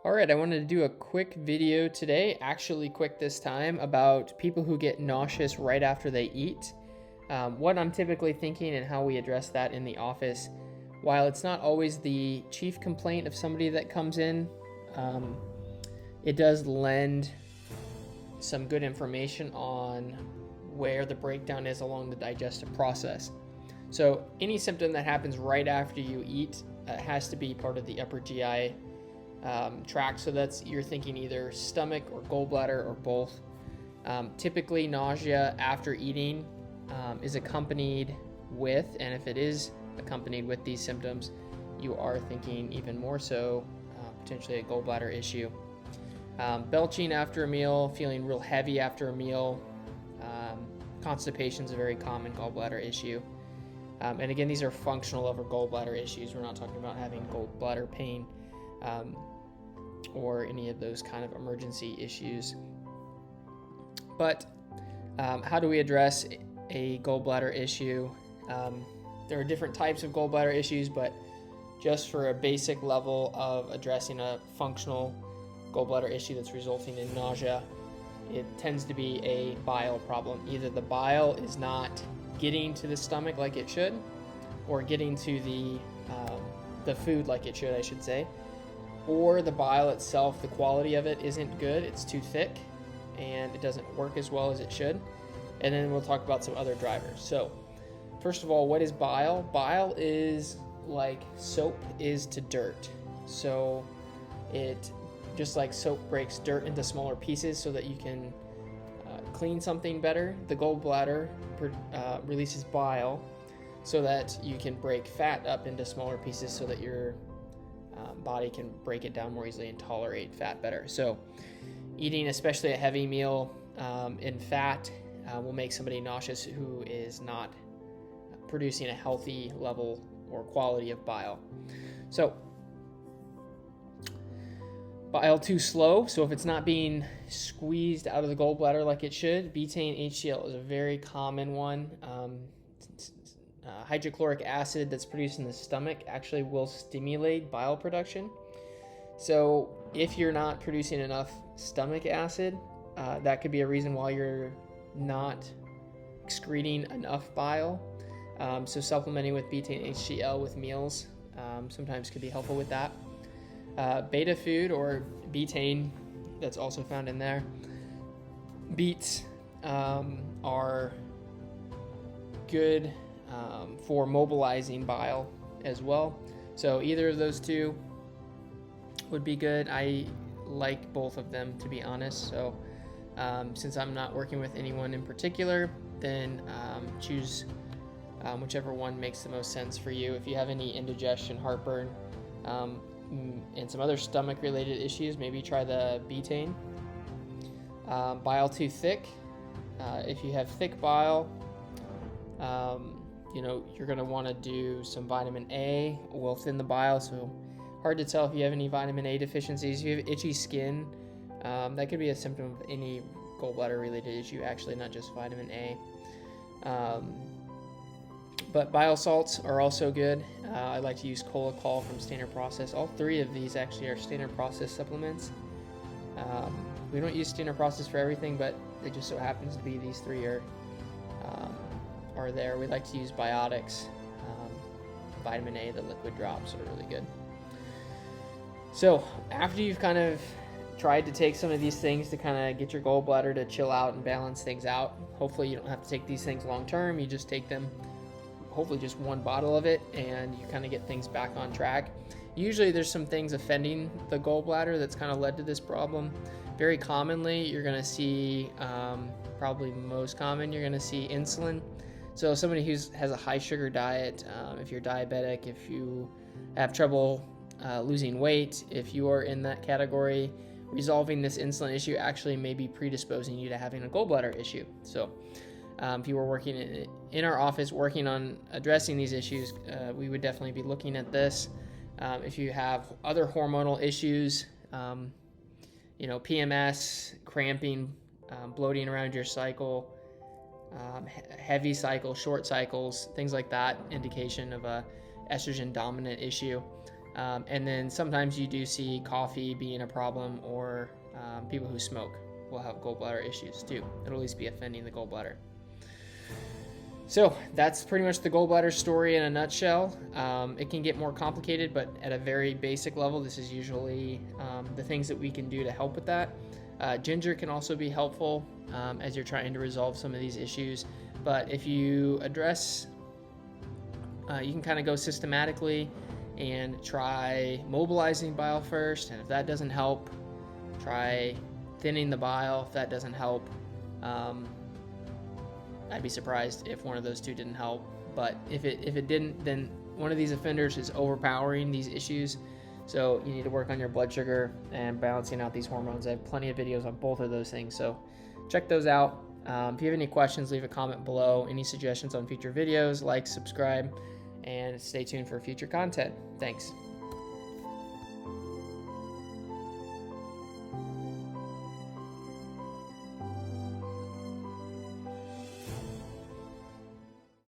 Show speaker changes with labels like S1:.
S1: Alright, I wanted to do a quick video today, actually quick this time, about people who get nauseous right after they eat. What I'm typically thinking and how we address that in the office. While it's not always the chief complaint of somebody that comes in, it does lend some good information on where the breakdown is along the digestive process. So any symptom that happens right after you eat has to be part of the upper GI tract. So that's, you're thinking either stomach or gallbladder or both. Typically nausea after eating is accompanied with, and if it is accompanied with these symptoms, you are thinking even more so potentially a gallbladder issue. Belching after a meal, feeling real heavy after a meal. Constipation is a very common gallbladder issue. And again, these are functional over gallbladder issues. We're not talking about having gallbladder pain or any of those kind of emergency issues. But how do we address a gallbladder issue? There are different types of gallbladder issues, but just for a basic level of addressing a functional gallbladder issue that's resulting in nausea, it tends to be a bile problem. Either the bile is not getting to the stomach like it should, or getting to the food like it should, I should say, or the bile itself, the quality of it isn't good, it's too thick, and it doesn't work as well as it should. And then we'll talk about some other drivers. So first of all, what is bile? Bile is like soap is to dirt. So it, just like soap breaks dirt into smaller pieces so that you can clean something better, the gallbladder releases bile so that you can break fat up into smaller pieces so that your body can break it down more easily and tolerate fat better. So eating especially a heavy meal in fat will make somebody nauseous who is not producing a healthy level or quality of bile. So bile too slow, so if it's not being squeezed out of the gallbladder like it should, betaine HCl is a very common one. Hydrochloric acid that's produced in the stomach actually will stimulate bile production. So if you're not producing enough stomach acid, that could be a reason why you're not excreting enough bile. So supplementing with betaine HCl with meals sometimes could be helpful with that. Beta food or betaine that's also found in there. Beets are good for mobilizing bile as well. So either of those two would be good. I like both of them, to be honest. So since I'm not working with anyone in particular, then choose whichever one makes the most sense for you. If you have any indigestion, heartburn, and some other stomach related issues, maybe try the betaine. Bile too thick. If you have thick bile, you're going to want to do some vitamin A. Will thin the bile, so hard to tell if you have any vitamin A deficiencies. If you have itchy skin, that could be a symptom of any gallbladder related issue, actually, not just vitamin A. But bile salts are also good. I like to use Colacol from Standard Process. All three of these actually are Standard Process supplements. We don't use Standard Process for everything, but it just so happens to be these three are there. We like to use Biotics. Vitamin A, the liquid drops are really good. So after you've kind of tried to take some of these things to kind of get your gallbladder to chill out and balance things out, hopefully you don't have to take these things long term. You just take them, hopefully just one bottle of it, and you kind of get things back on track. Usually there's some things offending the gallbladder that's kind of led to this problem. Very commonly, you're going to see, probably most common, you're going to see insulin. So somebody who has a high sugar diet, if you're diabetic, if you have trouble losing weight, if you are in that category, resolving this insulin issue actually may be predisposing you to having a gallbladder issue. So if you were working in our office working on addressing these issues, we would definitely be looking at this. If you have other hormonal issues, PMS, cramping, bloating around your cycle, heavy cycle, short cycles, things like that, indication of a estrogen dominant issue. And then sometimes you do see coffee being a problem, or people who smoke will have gallbladder issues too. It'll at least be offending the gallbladder. So that's pretty much the gallbladder story in a nutshell. It can get more complicated, but at a very basic level, this is usually the things that we can do to help with that. Ginger can also be helpful as you're trying to resolve some of these issues. But if you address, you can kind of go systematically and try mobilizing bile first. And if that doesn't help, try thinning the bile. If that doesn't help, I'd be surprised if one of those two didn't help. But if it didn't, then one of these offenders is overpowering these issues. So you need to work on your blood sugar and balancing out these hormones. I have plenty of videos on both of those things, so check those out. If you have any questions, leave a comment below. Any suggestions on future videos, like, subscribe, and stay tuned for future content. Thanks.